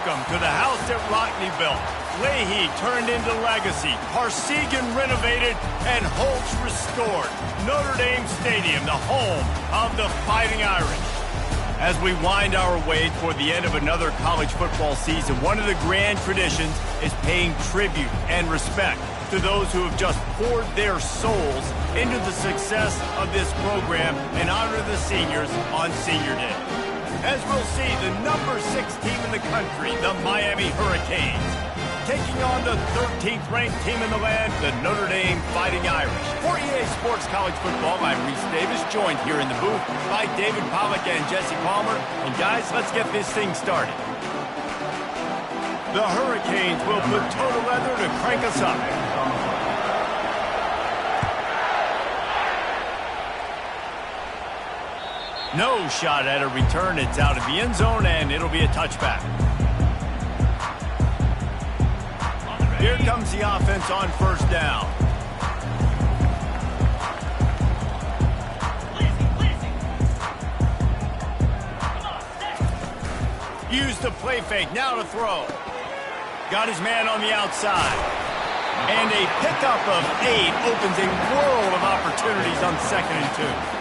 Welcome to the house that Rockney built. Leahy turned into legacy. Parsegan renovated and Holtz restored. Notre Dame Stadium, the home of the Fighting Irish. As we wind our way toward the end of another college football season, one of the grand traditions is paying tribute and respect to those who have just poured their souls into the success of this program and honor the seniors on Senior Day. As we'll see, the number 6 team in the country, the Miami Hurricanes, taking on the 13th ranked team in the land, the Notre Dame Fighting Irish. For EA Sports College Football, I'm Reese Davis, joined here in the booth by David Pollack and Jesse Palmer. And guys, let's get this thing started. The Hurricanes will put total leather to crank us up. No shot at a return. It's out of the end zone, and it'll be a touchback. Here comes the offense on first down. Use the play fake. Now to throw. Got his man on the outside. And a pickup of 8 opens a world of opportunities on 2nd and 2.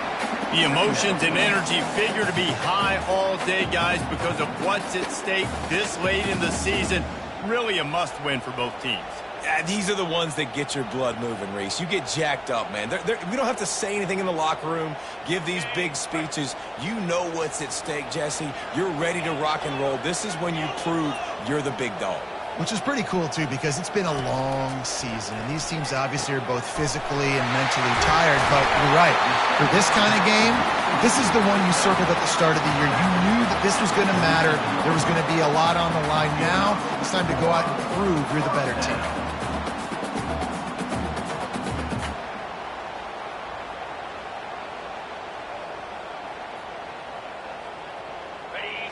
The emotions and energy figure to be high all day, guys, because of what's at stake this late in the season. Really a must-win for both teams. Yeah, these are the ones that get your blood moving, Reese. You get jacked up, man. We don't have to say anything in the locker room, give these big speeches. You know what's at stake, Jesse. You're ready to rock and roll. This is when you prove you're the big dog. Which is pretty cool, too, because it's been a long season. And these teams obviously are both physically and mentally tired. But you're right. For this kind of game, this is the one you circled at the start of the year. You knew that this was going to matter. There was going to be a lot on the line. Now it's time to go out and prove you're the better team.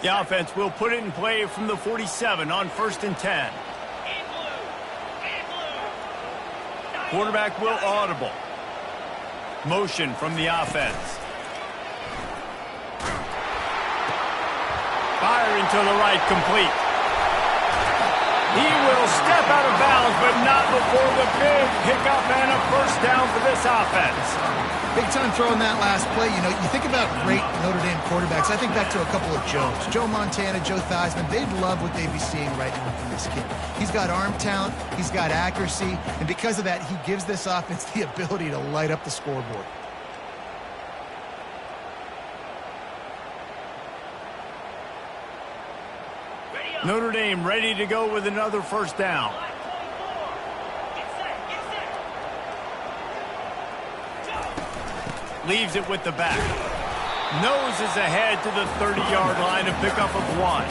The offense will put it in play from the 47 on 1st and 10. Quarterback will audible. Motion from the offense. Firing to the right, complete. He will step out of bounds, but not before the big pickup and a first down for this offense. Big time throw in that last play. You know, you think about great Notre Dame quarterbacks. I think back to a couple of Joes. Joe Montana, Joe Theismann. They'd love what they'd be seeing right now from this kid. He's got arm talent. He's got accuracy. And because of that, he gives this offense the ability to light up the scoreboard. Notre Dame ready to go with another first down. Leaves it with the back. Noses ahead to the 30-yard line, a pickup of 1.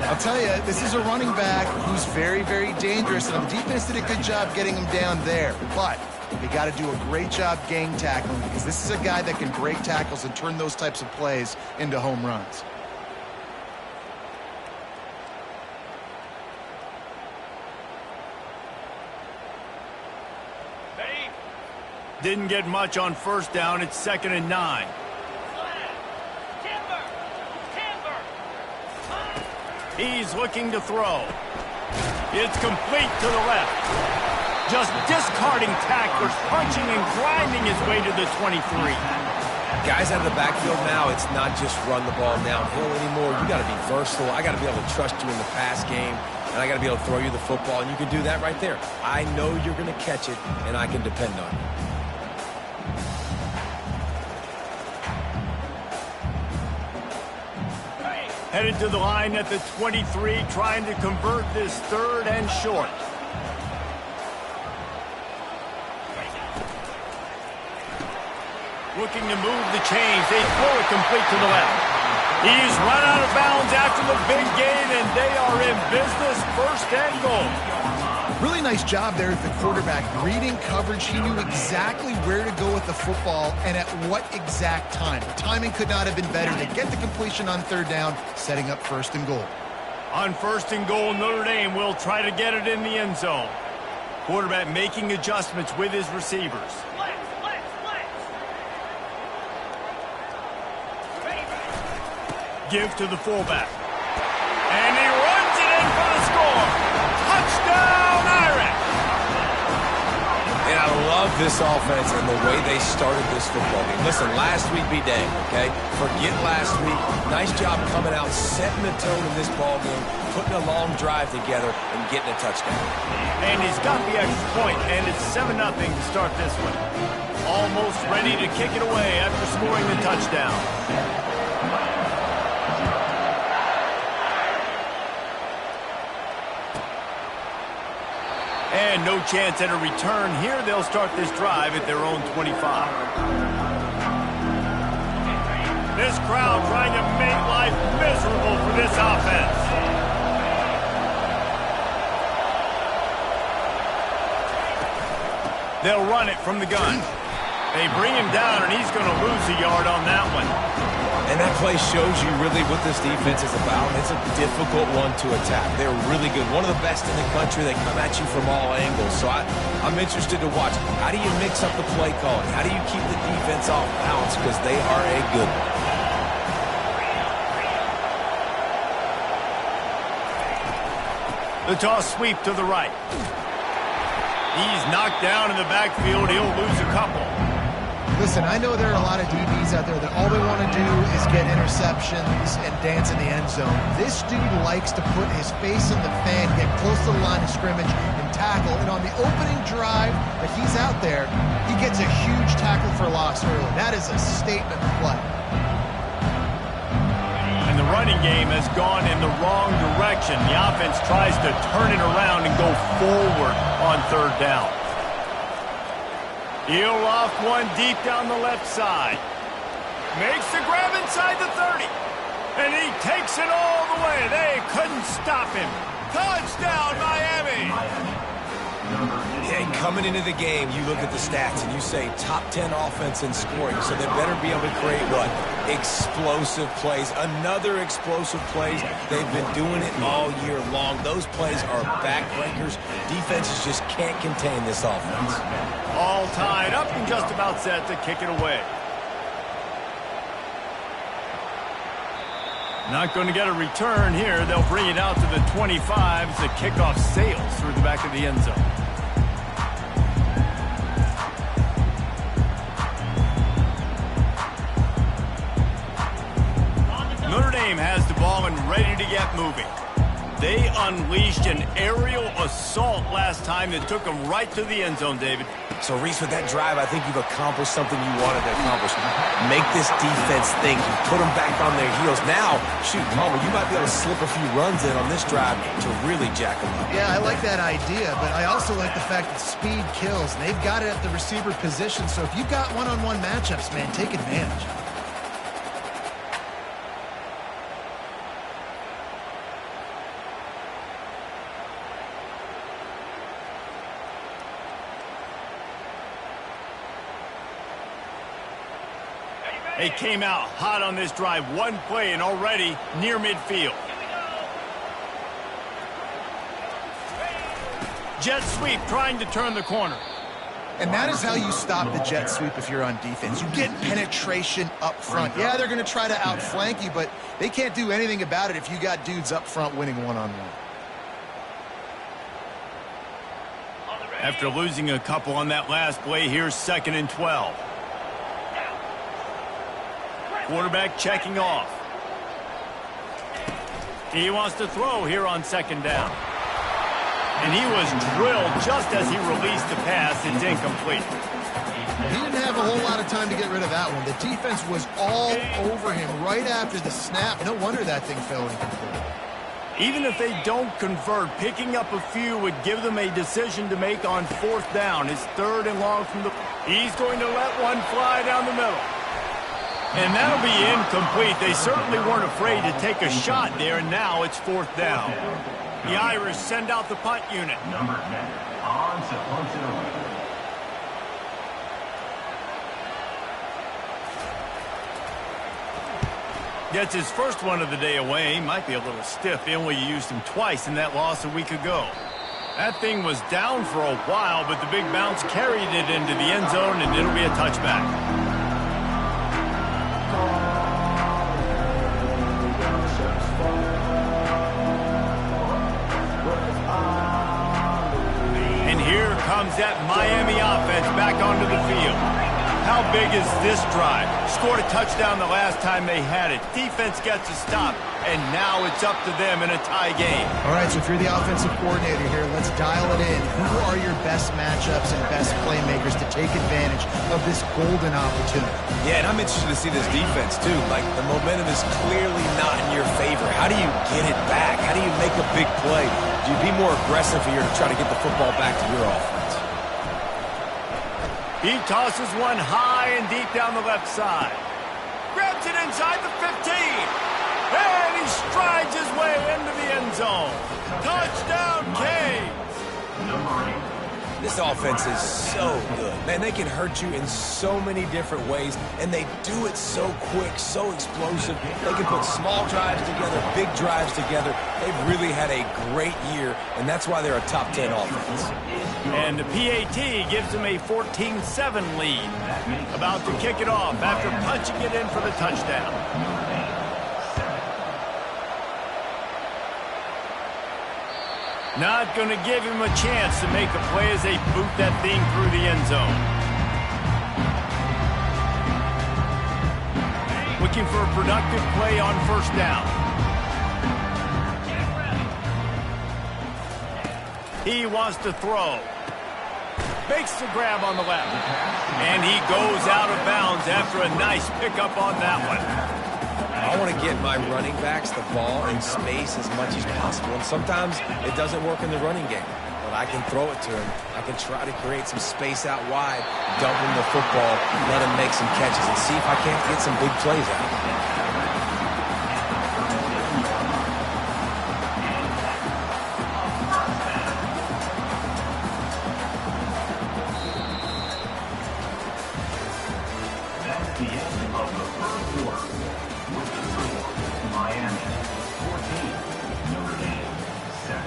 I'll tell you, this is a running back who's very, very dangerous, and the defense did a good job getting him down there. But they got to do a great job gang tackling, because this is a guy that can break tackles and turn those types of plays into home runs. Didn't get much on first down. It's 2nd and 9. He's looking to throw. It's complete to the left. Just discarding tacklers, punching and grinding his way to the 23. Guys out of the backfield now, it's not just run the ball downhill anymore. You got to be versatile. I got to be able to trust you in the pass game, and I got to be able to throw you the football, and you can do that right there. I know you're going to catch it, and I can depend on you. Headed to the line at the 23, trying to convert this 3rd and short. Looking to move the chains. They throw it complete to the left. He's run out of bounds after the big gain, and they are in business. 1st and goal. Really nice job there at the quarterback. Reading coverage, he knew exactly where to go with the football and at what exact time. The timing could not have been better to get the completion on 3rd down, setting up 1st and goal. On 1st and goal, Notre Dame will try to get it in the end zone. Quarterback making adjustments with his receivers. Give to the fullback. And he runs it more. Touchdown, Irish! And I love this offense and the way they started this football game. Listen, last week be dang, okay? Forget last week. Nice job coming out, setting the tone in this ball game, putting a long drive together, and getting a touchdown. And he's got the extra point, and it's 7-0 to start this one. Almost ready to kick it away after scoring the touchdown. And no chance at a return here. They'll start this drive at their own 25. This crowd trying to make life miserable for this offense. They'll run it from the gun. They bring him down, and he's going to lose a yard on that one. And that play shows you really what this defense is about. It's a difficult one to attack. They're really good. One of the best in the country. They come at you from all angles. So I'm interested to watch. How do you mix up the play calling? How do you keep the defense off balance? Because they are a good one. The toss sweep to the right. He's knocked down in the backfield. He'll lose a couple. Listen, I know there are a lot of DBs out there that all they want to do is get interceptions and dance in the end zone. This dude likes to put his face in the fan, get close to the line of scrimmage, and tackle. And on the opening drive that he's out there, he gets a huge tackle for loss early. That is a statement play. And the running game has gone in the wrong direction. The offense tries to turn it around and go forward on third down. He'll loft one deep down the left side. Makes the grab inside the 30. And he takes it all the way. They couldn't stop him. Touchdown, Miami! Yeah, coming into the game, you look at the stats and you say top 10 offense in scoring, so they better be able to create what? Explosive plays. Another explosive plays. They've been doing it all year long. Those plays are backbreakers. Defenses just can't contain this offense. All tied up and just about set to kick it away. Not going to get a return here. They'll bring it out to the 25 as the kickoff sails through the back of the end zone. Notre Dame has the ball and ready to get moving. They unleashed an aerial assault last time that took them right to the end zone, David. So, Reese, with that drive, I think you've accomplished something you wanted to accomplish. Make this defense think. You put them back on their heels. Now, shoot, Homer, you might be able to slip a few runs in on this drive to really jack them up. Yeah, I like that idea, but I also like the fact that speed kills. They've got it at the receiver position, so if you've got one-on-one matchups, man, take advantage. They came out hot on this drive. One play and already near midfield. Jet sweep trying to turn the corner. And that is how you stop the jet sweep if you're on defense. You get penetration up front. Yeah, they're going to try to outflank you, but they can't do anything about it if you got dudes up front winning one-on-one. After losing a couple on that last play, here's 2nd and 12. Quarterback checking off. He wants to throw here on 2nd down. And he was drilled just as he released the pass. It's incomplete. He didn't have a whole lot of time to get rid of that one. The defense was all over him right after the snap. No wonder that thing fell incomplete. Even if they don't convert, picking up a few would give them a decision to make on 4th down. It's 3rd and long from the... He's going to let one fly down the middle. And that'll be incomplete. They certainly weren't afraid to take a shot there, and now it's 4th down. The Irish send out the punt unit. Number 10, on to punt it away. Gets his first one of the day away. Might be a little stiff in where you used him twice in that loss a week ago. That thing was down for a while, but the big bounce carried it into the end zone, and it'll be a touchback. brings that Miami offense back onto the field. How big is this drive? Scored a touchdown the last time they had it. Defense gets a stop, and now it's up to them in a tie game. All right, so if you're the offensive coordinator here, let's dial it in. Who are your best matchups and best playmakers to take advantage of this golden opportunity? Yeah, and I'm interested to see this defense, too. Like, the momentum is clearly not in your favor. How do you get it back? How do you make a big play? Do you be more aggressive here to try to get the football back to your offense? He tosses one high and deep down the left side. Grabs it inside the 15. And he strides his way into the end zone. Touchdown, Canes. Number 8. This offense is so good. Man, they can hurt you in so many different ways, and they do it so quick, so explosive. They can put small drives together, big drives together. They've really had a great year, and that's why they're a top 10 offense. And the PAT gives them a 14-7 lead. About to kick it off after punching it in for the touchdown. Not going to give him a chance to make a play as they boot that thing through the end zone. Looking for a productive play on first down. He wants to throw. Makes the grab on the left. And he goes out of bounds after a nice pickup on that one. I want to get my running backs the ball in space as much as possible. And sometimes it doesn't work in the running game. But I can throw it to him. I can try to create some space out wide, dump him the football, let him make some catches, and see if I can't get some big plays out of him. That's the end of the first quarter. With the score, Miami 14, Notre Dame 7.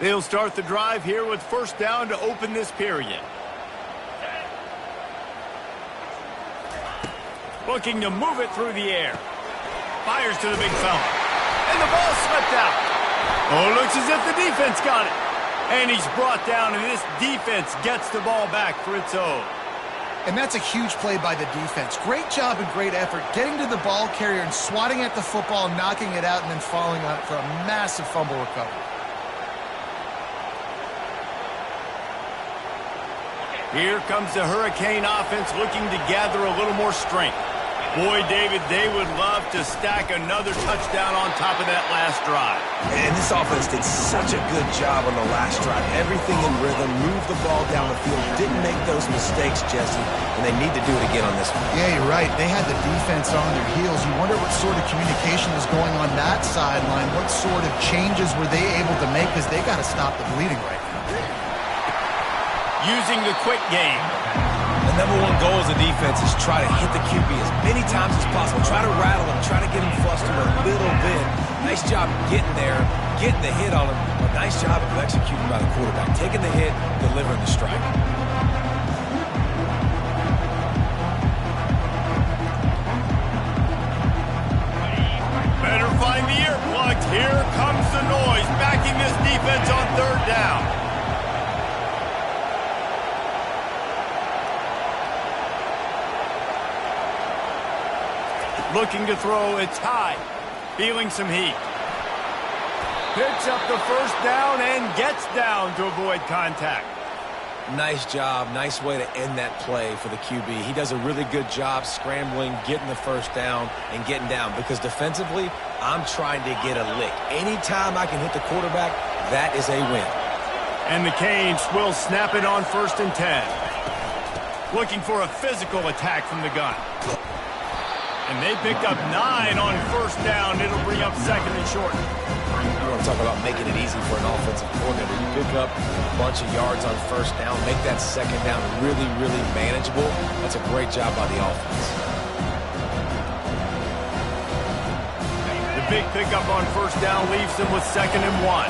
They'll start the drive here with first down to open this period. Looking to move it through the air. Fires to the big fella. And the ball slipped out. Oh, looks as if the defense got it. And he's brought down, and this defense gets the ball back for its own. And that's a huge play by the defense. Great job and great effort getting to the ball carrier and swatting at the football, knocking it out, and then falling on it for a massive fumble recovery. Here comes the Hurricane offense looking to gather a little more strength. Boy, David, they would love to stack another touchdown on top of that last drive. And this offense did such a good job on the last drive. Everything in rhythm, moved the ball down the field, didn't make those mistakes, Jesse, and they need to do it again on this one. Yeah, you're right. They had the defense on their heels. You wonder what sort of communication is going on that sideline. What sort of changes were they able to make, because they got to stop the bleeding right now. Using the quick game. The number one goal as a defense is try to hit the QB as many times as possible. Try to rattle him, try to get him flustered a little bit. Nice job getting there, getting the hit on him. But nice job of executing by the quarterback. Taking the hit, delivering the strike. Better find the earplugs. Here comes the noise, backing this defense on third down. Looking to throw, it's high. Feeling some heat. Picks up the first down and gets down to avoid contact. Nice job. Nice way to end that play for the QB. He does a really good job scrambling, getting the first down, and getting down. Because defensively, I'm trying to get a lick. Anytime I can hit the quarterback, that is a win. And the Canes will snap it on 1st and 10. Looking for a physical attack from the gun. And they picked up 9 on first down. It'll bring up 2nd and short. You want to talk about making it easy for an offensive coordinator. You pick up a bunch of yards on first down, make that 2nd down really, really manageable. That's a great job by the offense. The big pickup on first down leaves them with 2nd and 1.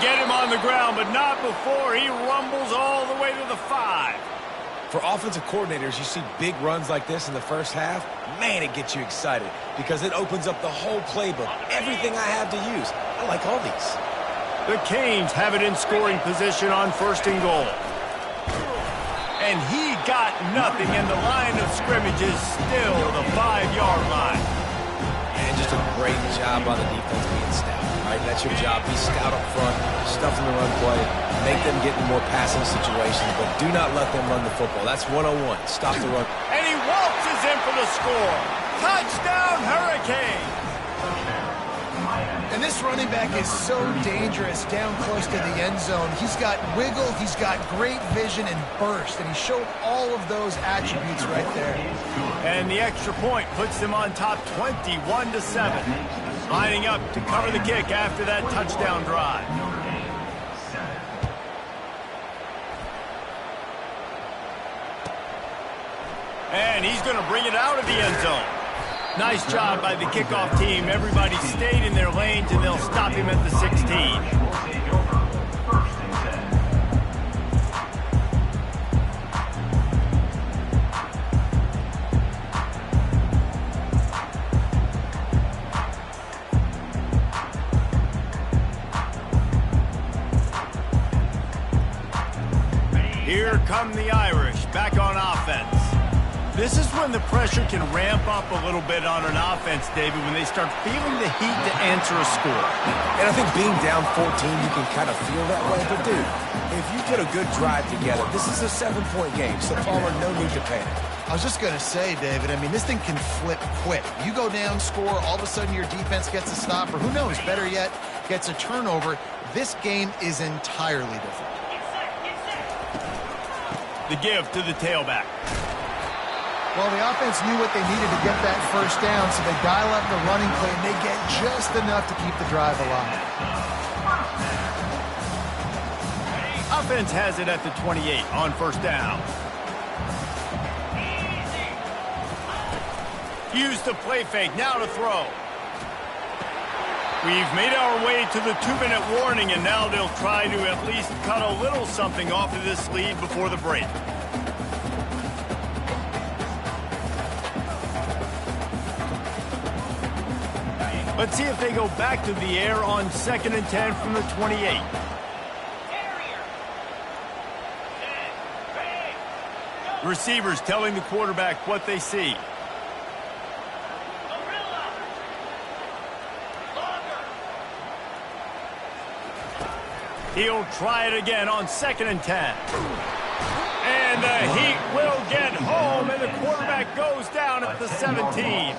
get him on the ground, but not before he rumbles all the way to the 5. For offensive coordinators, you see big runs like this in the first half, man, it gets you excited because it opens up the whole playbook, everything I have to use. I like all these. The Canes have it in scoring position on 1st and goal. And he got nothing, and the line of scrimmage is still the 5-yard line. And just a great job on the defense being stout. All right, that's your job. Be stout up front, stuff in the run play, make them get in more passing situations, but do not let them run the football. That's 101. Stop the run. And he waltzes in for the score. Touchdown, Hurricanes! And this running back is so dangerous down close to the end zone. He's got wiggle, he's got great vision and burst, and he showed all of those attributes right there. And the extra point puts them on top 21-7. Lining up to cover the kick after that touchdown drive. And he's going to bring it out of the end zone. Nice job by the kickoff team. Everybody stayed in their lanes, and they'll stop him at the 16. Here come the Irish, back on offense. This is when the pressure can ramp up a little bit on an offense, David, when they start feeling the heat to answer a score. And I think being down 14, you can kind of feel that way. But, dude, if you put a good drive together, this is a 7-point game, so Palmer, no need to panic. I was just going to say, David, I mean, this thing can flip quick. You go down, score, all of a sudden your defense gets a stop, or who knows, better yet, gets a turnover. This game is entirely different. The give to the tailback. Well, the offense knew what they needed to get that first down, so they dial up the running play, and they get just enough to keep the drive alive. Offense has it at the 28 on 1st down. Use the play fake, now to throw. We've made our way to the 2-minute warning, and now they'll try to at least cut a little something off of this lead before the break. Let's see if they go back to the air on 2nd and 10 from the 28. Receivers telling the quarterback what they see. He'll try it again on 2nd and 10. And the Heat will get home, and the quarterback goes down at the 17.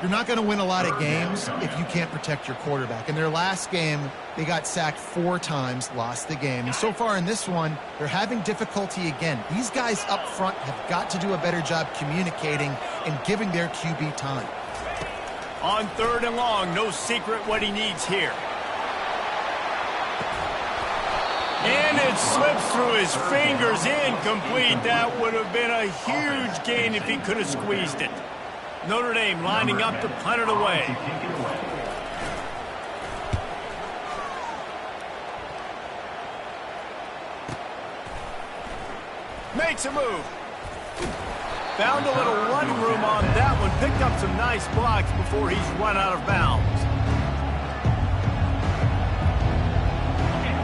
You're not going to win a lot of games if you can't protect your quarterback. In their last game, they got sacked 4 times, lost the game. And so far in this one, they're having difficulty again. These guys up front have got to do a better job communicating and giving their QB time. On 3rd and long, no secret what he needs here. And it slips through his fingers, incomplete. That would have been a huge gain if he could have squeezed it. Notre Dame lining up to punt it away. Makes a move. Found a little running room on that one. Picked up some nice blocks before he's run out of bounds.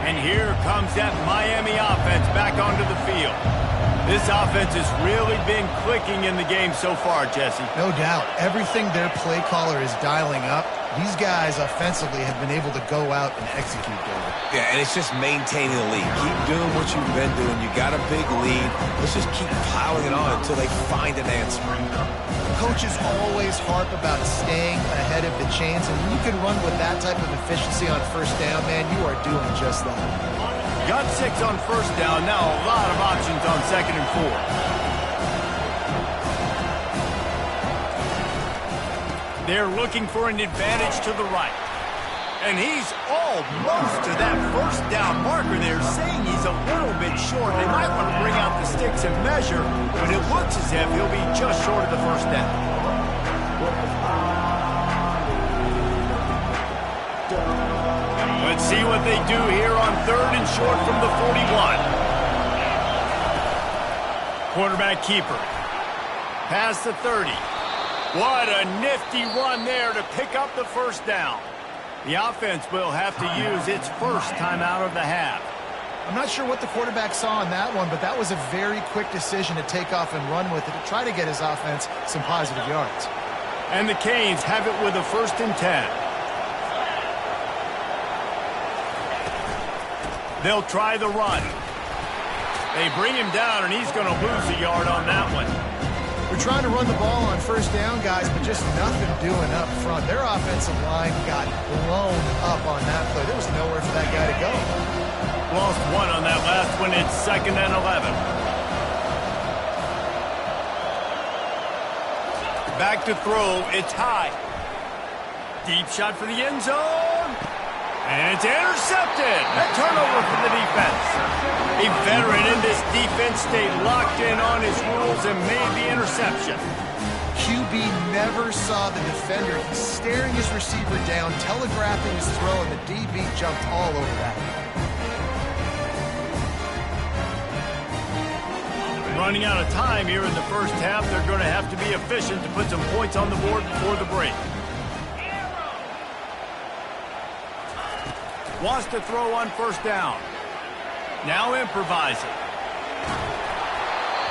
And here comes that Miami offense back onto the field. This offense has really been clicking in the game so far, Jesse. No doubt. Everything their play caller is dialing up, these guys offensively have been able to go out and execute, David. Yeah, and it's just maintaining the lead. Keep doing what you've been doing. You got a big lead. Let's just keep piling it on until they find an answer. Coaches always harp about staying ahead of the chains, and when you can run with that type of efficiency on 1st down, man, you are doing just that. Got 6 on 1st down, now a lot of options on 2nd and 4. They're looking for an advantage to the right. And he's almost to that 1st down marker there, saying he's a little bit short. They might want to bring out the sticks and measure, but it looks as if he'll be just short of the 1st down. Let's see what they do here on 3rd and short from the 41. Quarterback keeper. Past the 30. What a nifty run there to pick up the first down. The offense will have to use its first timeout of the half. I'm not sure what the quarterback saw on that one, but that was a very quick decision to take off and run with it to try to get his offense some positive yards. And the Canes have it with a 1st and 10. They'll try the run. They bring him down, and he's going to lose a yard on that one. We're trying to run the ball on 1st down, guys, but just nothing doing up front. Their offensive line got blown up on that play. There was nowhere for that guy to go. Lost 1 on that last one. It's 2nd and 11. Back to throw. It's high. Deep shot for the end zone. And it's intercepted. A turnover for the defense. A veteran in this defense stayed locked in on his rules and made the interception. QB never saw the defender. He's staring his receiver down, telegraphing his throw, and the DB jumped all over that. Running out of time here in the first half. They're going to have to be efficient to put some points on the board before the break. Wants to throw on 1st down. Now improvising.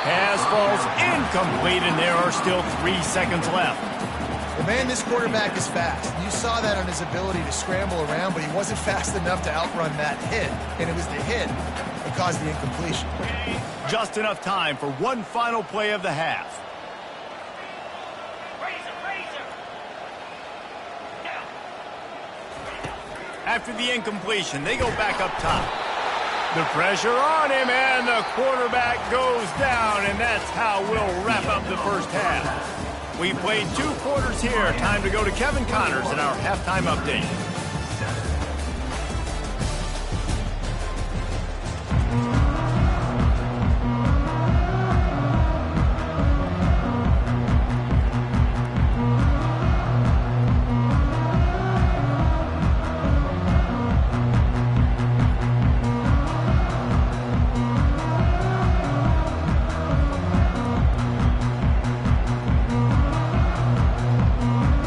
Pass falls incomplete, and there are still 3 seconds left. Well, man, this quarterback is fast. You saw that on his ability to scramble around, but he wasn't fast enough to outrun that hit, and it was the hit that caused the incompletion. Just enough time for one final play of the half. After the incompletion, they go back up top. The pressure on him, and the quarterback goes down, and that's how we'll wrap up the first half. We played 2 quarters here. Time to go to Kevin Connors in our halftime update.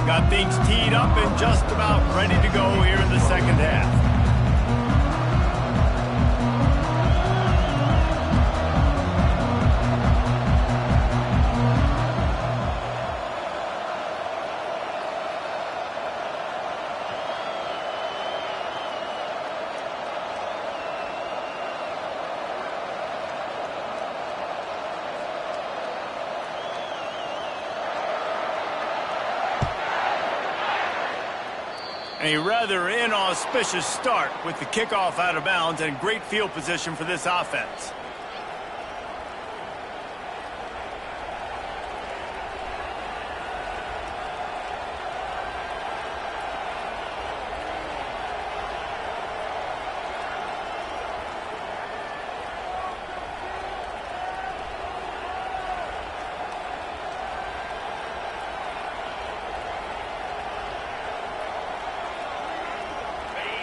Got things teed up and just about ready to go here in the second half. A rather inauspicious start with the kickoff out of bounds and great field position for this offense.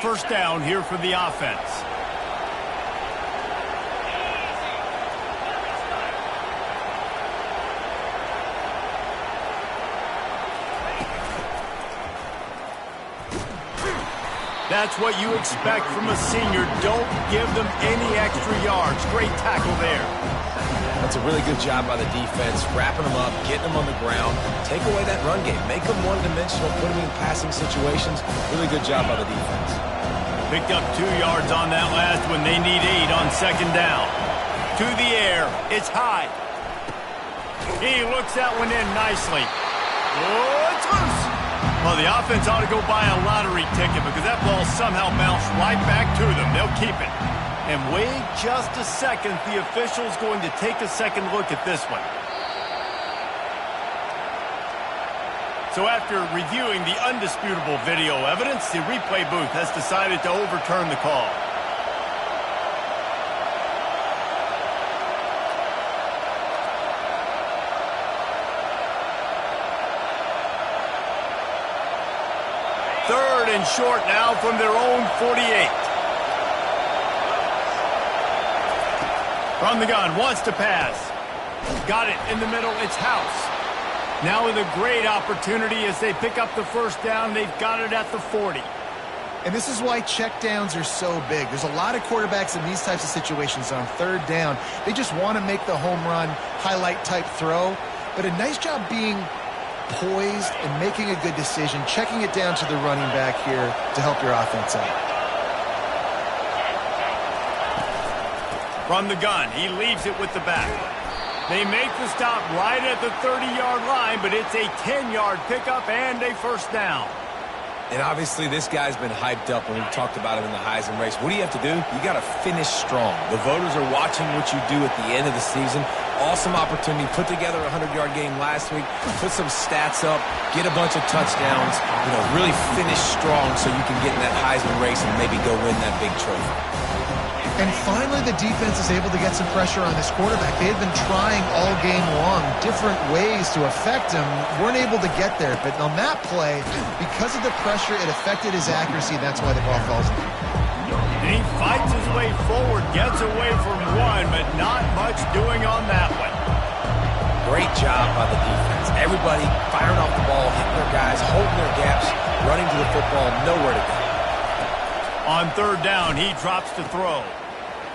First down here for the offense. That's what you expect from a senior. Don't give them any extra yards. Great tackle there. That's a really good job by the defense, wrapping them up, getting them on the ground. Take away that run game. Make them one-dimensional, put them in passing situations. Really good job by the defense. Picked up 2 yards on that last one. They need 8 on second down. To the air. It's high. He looks that one in nicely. Oh, it's loose. Well, the offense ought to go buy a lottery ticket because that ball somehow bounced right back to them. They'll keep it. And wait just a second. The official's going to take a second look at this one. So after reviewing the undisputable video evidence, the replay booth has decided to overturn the call. and short now from their own 48. From the gun, wants to pass. Got it in the middle, it's House. Now with a great opportunity as they pick up the first down, they've got it at the 40. And this is why checkdowns are so big. There's a lot of quarterbacks in these types of situations on third down. They just want to make the home run, highlight-type throw. But a nice job being poised and making a good decision, checking it down to the running back here to help your offense out. From the gun, he leaves it with the back. They make the stop right at the 30-yard line, but it's a 10-yard pickup and a first down. And obviously this guy's been hyped up, and we've talked about him in the Heisman race. What do you have to do? You got to finish strong. The voters are watching what you do at the end of the season. Awesome opportunity. Put together a 100-yard game last week. Put some stats up. Get a bunch of touchdowns. Really finish strong so you can get in that Heisman race and maybe go win that big trophy. And finally, the defense is able to get some pressure on this quarterback. They had been trying all game long different ways to affect him. Weren't able to get there. But on that play, because of the pressure, it affected his accuracy. That's why the ball falls in. And he fights his way forward, gets away from one, but not much doing on that one. Great job by the defense. Everybody firing off the ball, hitting their guys, holding their gaps, running to the football, nowhere to go. On third down, he drops to throw.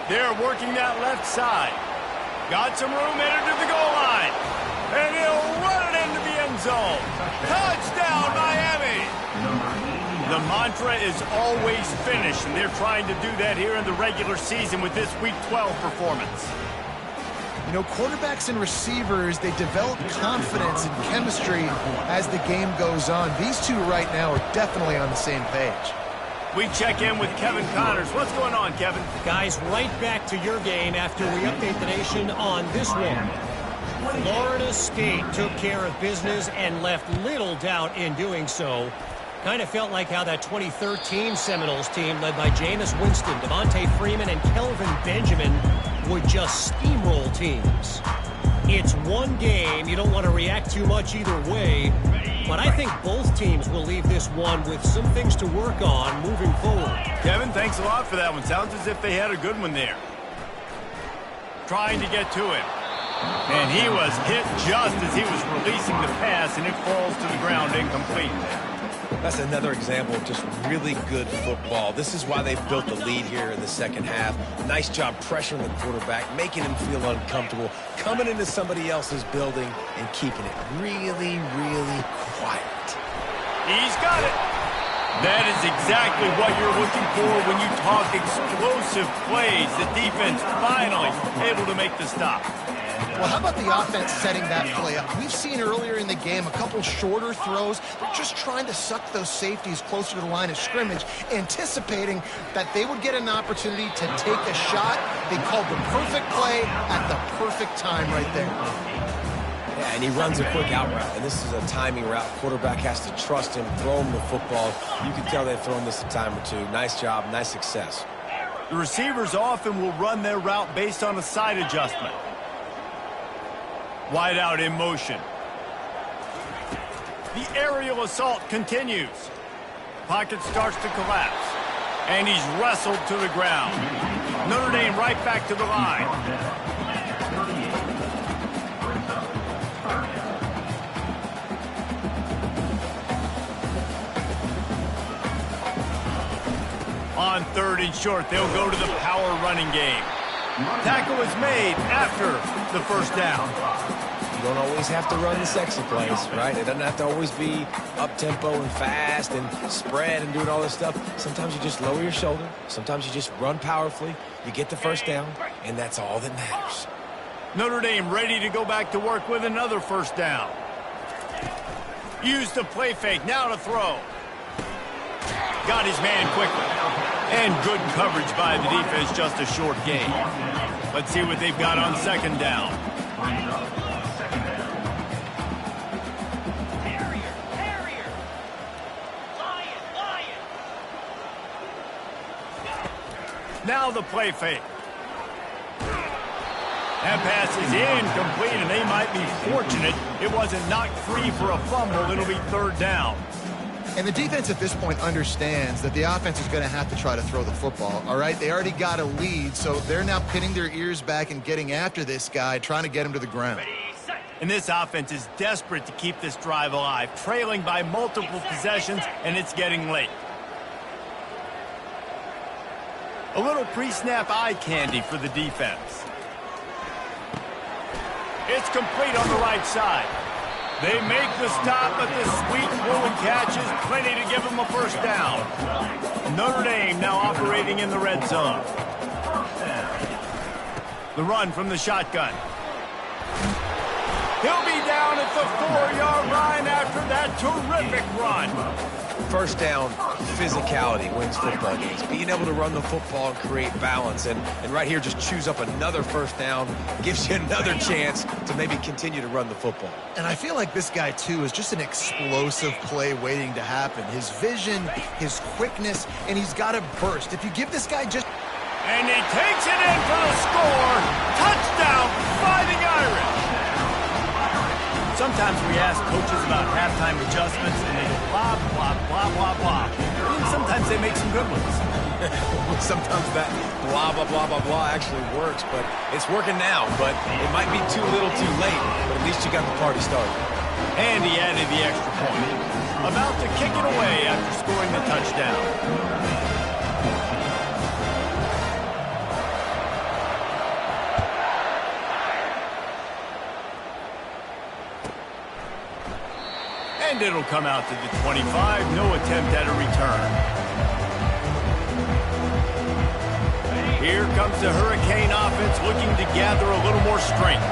They're working that left side. Got some room, headed to the goal line. And he'll run it into the end zone. Touchdown, Miami! The mantra is always finish, and they're trying to do that here in the regular season with this Week 12 performance. Quarterbacks and receivers, they develop confidence and chemistry as the game goes on. These two right now are definitely on the same page. We check in with Kevin Connors. What's going on, Kevin? Guys, right back to your game after we update the nation on this one. Florida State took care of business and left little doubt in doing so. Kind of felt like how that 2013 Seminoles team led by Jameis Winston, Devontae Freeman, and Kelvin Benjamin would just steamroll teams. It's one game. You don't want to react too much either way. But I think both teams will leave this one with some things to work on moving forward. Kevin, thanks a lot for that one. Sounds as if they had a good one there. Trying to get to him. And he was hit just as he was releasing the pass, and it falls to the ground incomplete. That's another example of just really good football. This is why they've built the lead here in the second half. Nice job pressuring the quarterback, making him feel uncomfortable, coming into somebody else's building and keeping it really, really quiet. He's got it. That is exactly what you're looking for when you talk explosive plays. The defense finally able to make the stop. Well, how about the offense setting that play up? We've seen earlier in the game a couple shorter throws. They're just trying to suck those safeties closer to the line of scrimmage, anticipating that they would get an opportunity to take a shot. They called the perfect play at the perfect time right there. Yeah, and he runs a quick out route, and this is a timing route. Quarterback has to trust him, throw him the football. You can tell they've thrown this a time or two. Nice job, nice success. The receivers often will run their route based on a side adjustment. Wide out in motion. The aerial assault continues. Pocket starts to collapse. And he's wrestled to the ground. Notre Dame right back to the line. On third and short, they'll go to the power running game. Tackle is made after the first down. You don't always have to run the sexy plays, right? It doesn't have to always be up-tempo and fast and spread and doing all this stuff. Sometimes you just lower your shoulder. Sometimes you just run powerfully. You get the first down, and that's all that matters. Notre Dame ready to go back to work with another first down. Use the play fake, now to throw. Got his man quickly. And good coverage by the defense, just a short gain. Let's see what they've got on second down. Now the play fake. That pass is incomplete, and they might be fortunate it wasn't knocked free for a fumble. It'll be third down. And the defense at this point understands that the offense is going to have to try to throw the football, all right? They already got a lead, so they're now pinning their ears back and getting after this guy, trying to get him to the ground. And this offense is desperate to keep this drive alive, trailing by multiple possessions, and it's getting late. A little pre-snap eye candy for the defense. It's complete on the right side. They make the stop, but the sweet rolling catch is plenty to give them a first down. Notre Dame now operating in the red zone. The run from the shotgun. He'll be down at the 4-yard line after that terrific run. First down, physicality wins football games. Being able to run the football and create balance. And right here, just choose up another first down. Gives you another chance to maybe continue to run the football. And I feel like this guy, too, is just an explosive play waiting to happen. His vision, his quickness, and he's got a burst. If you give this guy just... And he takes it in for the score. Touchdown, Fighting Irish. Sometimes we ask coaches about halftime adjustments, and they go blah, blah, blah, blah, blah. And sometimes they make some good ones. Sometimes that blah, blah, blah, blah, blah actually works, but it's working now. But it might be too little too late, but at least you got the party started. And he added the extra point. About to kick it away after scoring the touchdown. And it'll come out to the 25. No attempt at a return. Here comes the Hurricane offense looking to gather a little more strength.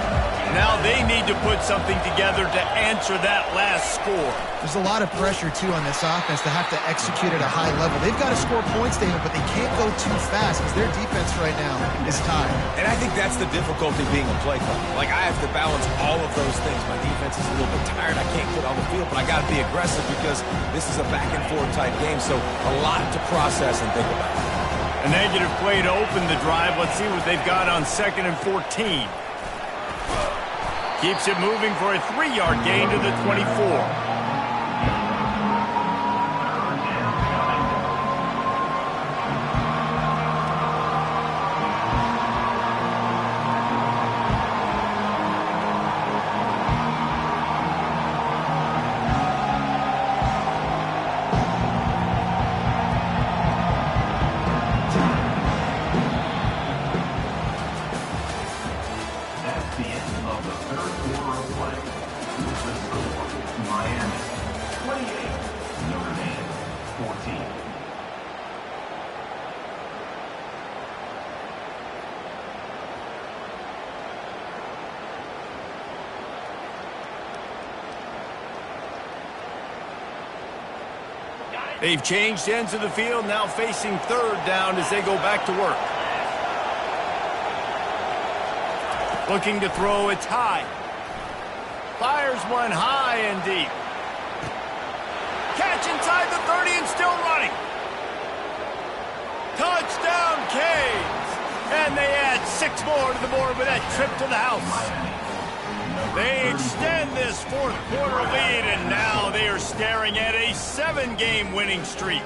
Now they need to put something together to answer that last score. There's a lot of pressure, too, on this offense to have to execute at a high level. They've got to score points, David, but they can't go too fast because their defense right now is tired. And I think that's the difficulty being a play caller. Like, I have to balance all of those things. My defense is a little bit tired. I can't get on the field, but I got to be aggressive because this is a back-and-forth type game, so a lot to process and think about. A negative play to open the drive. Let's see what they've got on 2nd and 14. Keeps it moving for a 3-yard gain to the 24. They've changed ends of the field, now facing 3rd down as they go back to work. Looking to throw, it's high. Fires one high and deep. Catch inside the 30 and still running. Touchdown, Canes! And they add 6 more to the board with that trip to the house. They extend this 4th quarter lead, and now they are staring at a 7-game winning streak.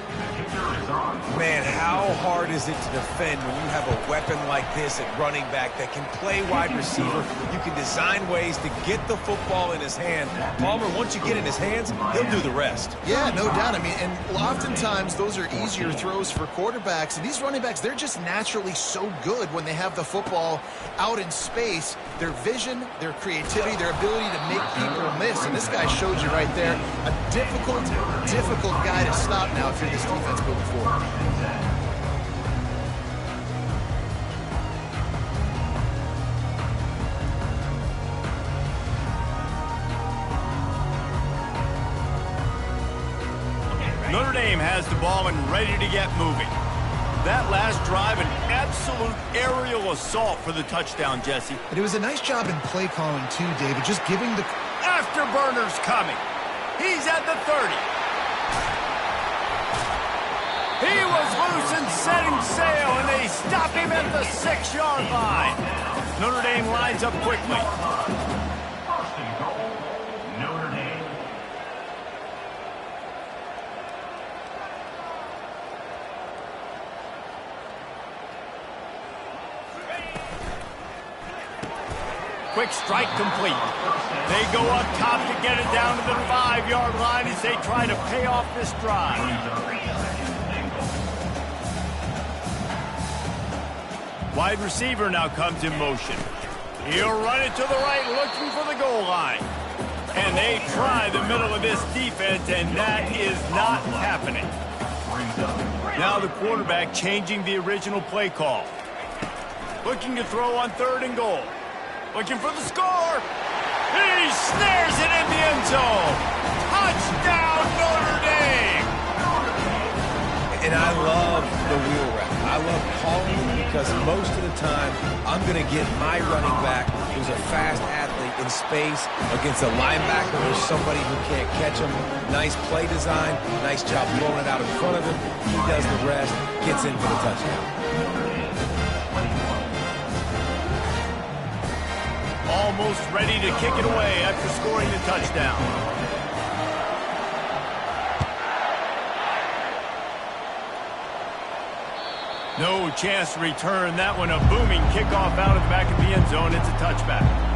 Man, how hard is it to defend when you have a weapon like this at running back that can play wide receiver? You can design ways to get the football in his hand. Palmer, once you get in his hands, he'll do the rest. Yeah, no doubt. I mean, and oftentimes those are easier throws for quarterbacks. And these running backs, they're just naturally so good when they have the football out in space. Their vision, their creativity, their ability to make people miss. And this guy showed you right there, a difficult guy to stop now if you're this defense moving forward. Notre Dame has the ball and ready to get moving. That last drive, an absolute aerial assault for the touchdown, Jesse. And it was a nice job in play calling too, David, just giving the... Afterburner's coming. He's at the 30. He was loose and setting sail, and they stop him at the 6-yard line. Notre Dame lines up quickly. First and goal, Notre Dame. quick strike complete. They go up top to get it down to the 5-yard line as they try to pay off this drive. Wide receiver now comes in motion. He'll run it to the right, looking for the goal line. And they try the middle of this defense, and that is not happening. Now the quarterback changing the original play call. Looking to throw on 3rd and goal. Looking for the score. He snares it in the end zone. Touchdown, Notre Dame. And I love the wheel route. I love calling it because most of the time I'm going to get my running back, who's a fast athlete, in space against a linebacker or somebody who can't catch him. Nice play design. Nice job blowing it out in front of him. He does the rest, gets in for the touchdown. Almost ready to kick it away after scoring the touchdown. No chance to return that one. A booming kickoff out of the back of the end zone. It's a touchback.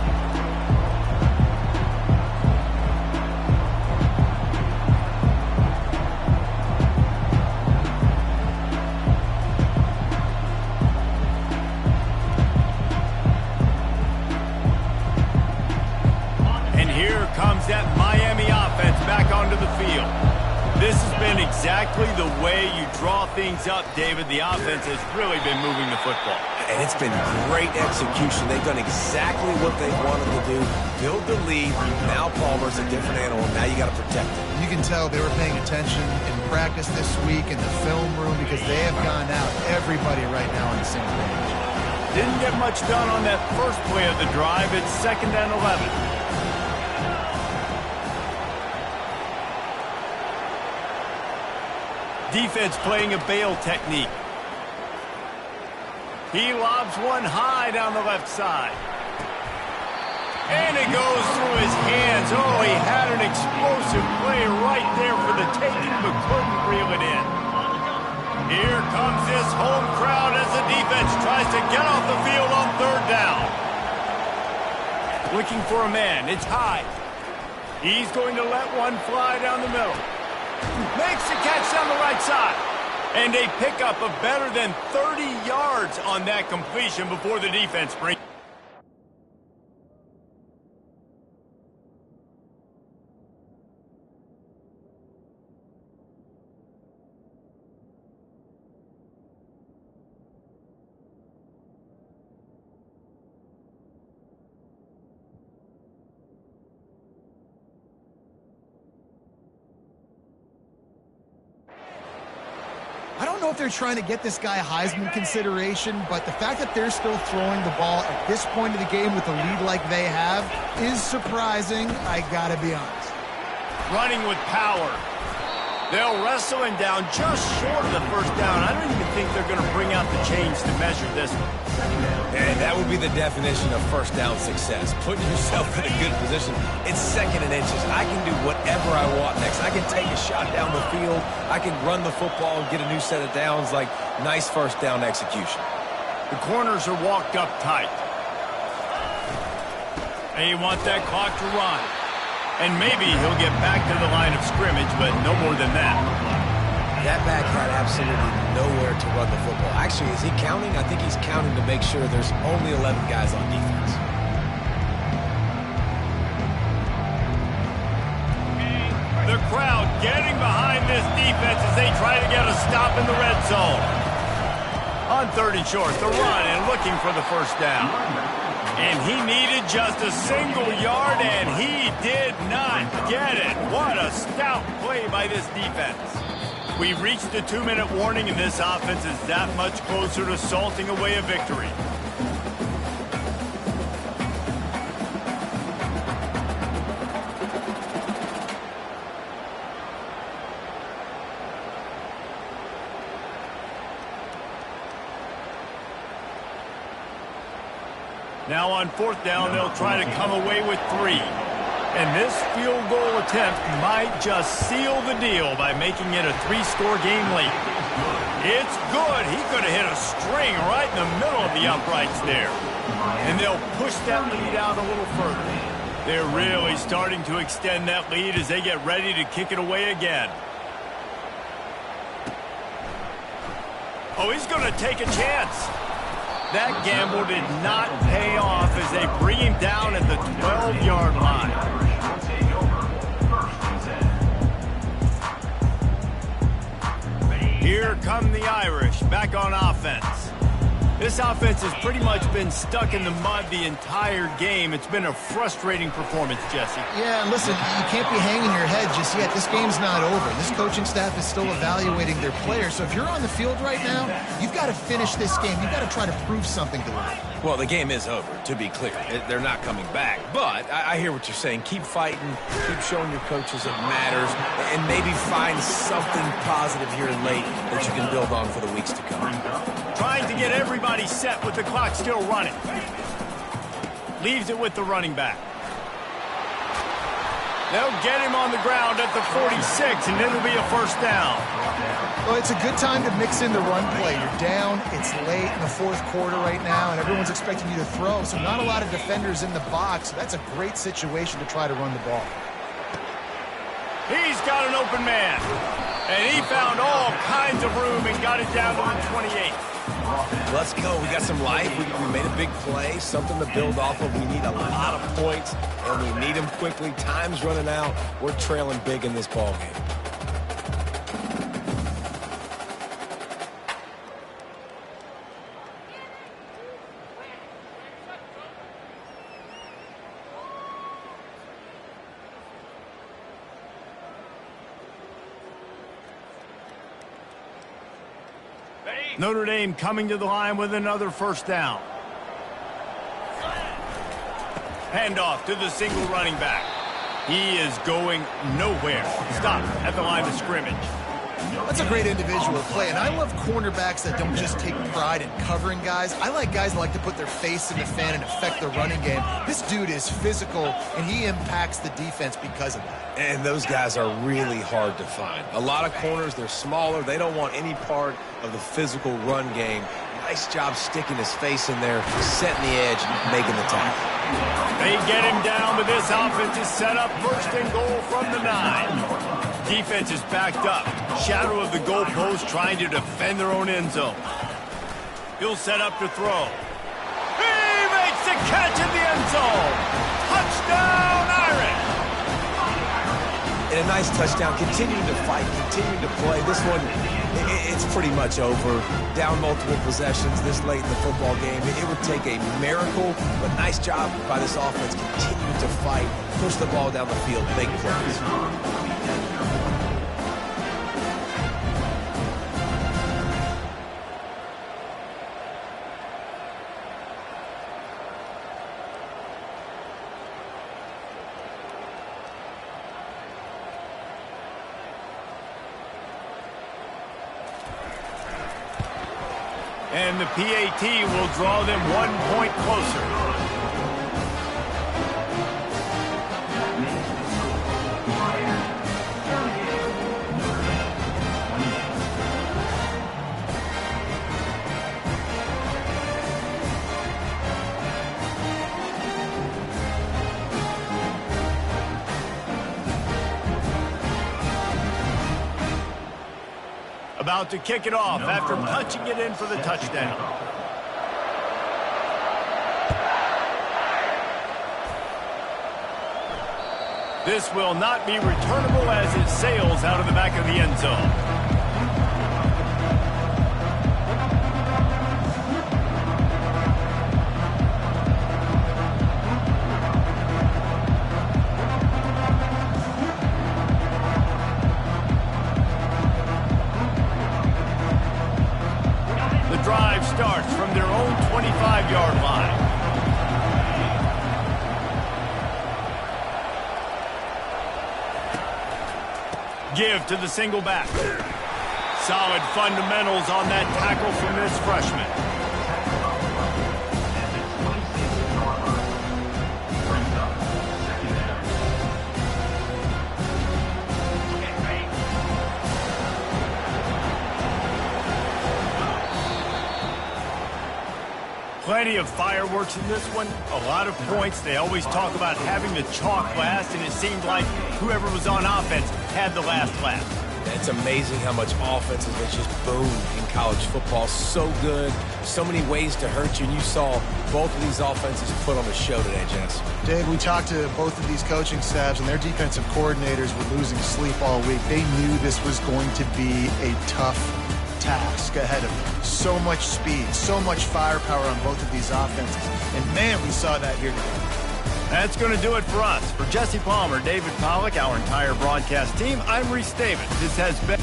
And here comes that Miami offense back onto the field. This has been exactly the way you draw things up, David. The offense has really been moving the football. And it's been great execution. They've done exactly what they wanted to do. Build the lead. Now Palmer's a different animal. Now you got to protect him. You can tell they were paying attention in practice this week in the film room because they have gone out, everybody right now on the same page. Didn't get much done on that first play of the drive. It's 2nd and 11. Defense playing a bail technique. He lobs one high down the left side. And it goes through his hands. Oh, he had an explosive play right there for the taking, but couldn't reel it in. Here comes this home crowd as the defense tries to get off the field on 3rd down. Looking for a man. It's high. He's going to let one fly down the middle. Makes the catch down the right side. And they pick up a better than 30 yards on that completion before the defense brings. I don't know if they're trying to get this guy Heisman consideration, but the fact that they're still throwing the ball at this point of the game with a lead like they have is surprising, I gotta be honest. Running with power. They'll wrestle him down just short of the 1st down. I don't even think they're going to bring out the chains to measure this one. And that would be the definition of 1st down success. Putting yourself in a good position. It's 2nd and inches. I can do whatever I want next. I can take a shot down the field. I can run the football and get a new set of downs. Like, nice 1st down execution. The corners are walked up tight. They want that clock to run. And maybe he'll get back to the line of scrimmage, but no more than that. That back had absolutely nowhere to run the football. Actually, is he counting? I think he's counting to make sure there's only 11 guys on defense. The crowd getting behind this defense as they try to get a stop in the red zone. On 3rd and short, the run and looking for the 1st down. And he needed just a single yard, and he did not get it. What a stout play by this defense. We've reached the 2-minute warning, and this offense is that much closer to salting away a victory. Now on 4th down, they'll try to come away with 3. And this field goal attempt might just seal the deal by making it a 3-score game late. It's good. He could have hit a string right in the middle of the uprights there. And they'll push that lead out a little further. They're really starting to extend that lead as they get ready to kick it away again. Oh, he's going to take a chance. That gamble did not pay off as they bring him down at the 12-yard line. Here come the Irish, back on offense. This offense has pretty much been stuck in the mud the entire game. It's been a frustrating performance, Jesse. Yeah, and listen, you can't be hanging your head just yet. This game's not over. This coaching staff is still evaluating their players. So if you're on the field right now, you've got to finish this game. You've got to try to prove something to them. Well, the game is over, to be clear. They're not coming back. But I hear what you're saying. Keep fighting. Keep showing your coaches it matters. And maybe find something positive here late that you can build on for the weeks to come. Trying to get everybody set with the clock still running. Leaves it with the running back. They'll get him on the ground at the 46, and it'll be a first down. Well, it's a good time to mix in the run play. You're down, it's late in the fourth quarter right now, and everyone's expecting you to throw, so not a lot of defenders in the box. So that's a great situation to try to run the ball. He's got an open man, and he found all kinds of room and got it down to the 28. Let's go. We got some life. We made a big play, something to build off of. We need a lot of points, and we need them quickly. Time's running out. We're trailing big in this ball game. Notre Dame coming to the line with another first down. Handoff to the single running back. He is going nowhere. Stop at the line of scrimmage. That's a great individual play, and I love cornerbacks that don't just take pride in covering guys. I like guys that like to put their face in the fan and affect the running game. This dude is physical, and he impacts the defense because of that. And those guys are really hard to find. A lot of corners, they're smaller. They don't want any part of the physical run game. Nice job sticking his face in there, setting the edge, making the tackle. They get him down, but this offense is set up first and goal from the 9. Defense is backed up. Shadow of the goalpost trying to defend their own end zone. He'll set up to throw. He makes the catch in the end zone. Touchdown, Irish! And a nice touchdown. Continuing to fight, continuing to play. This one, it's pretty much over. Down multiple possessions this late in the football game. It would take a miracle, but nice job by this offense. Continuing to fight, push the ball down the field, make plays. And the PAT will draw them 1 point closer. About to kick it off after punching it in for the touchdown. This will not be returnable as it sails out of the back of the end zone. Drive starts from their own 25-yard line. Give to the single back. Solid fundamentals on that tackle from this freshman. Plenty of fireworks in this one, a lot of points. They always talk about having the chalk last, and it seemed like whoever was on offense had the last laugh. It's amazing how much offense has just boomed in college football. So good, so many ways to hurt you, and you saw both of these offenses put on a show today, Jess. Dave, we talked to both of these coaching staffs, and their defensive coordinators were losing sleep all week. They knew this was going to be a tough task ahead of them. So much speed, so much firepower on both of these offenses. And, man, we saw that here today. That's going to do it for us. For Jesse Palmer, David Pollack, our entire broadcast team, I'm Reese Davis. This has been...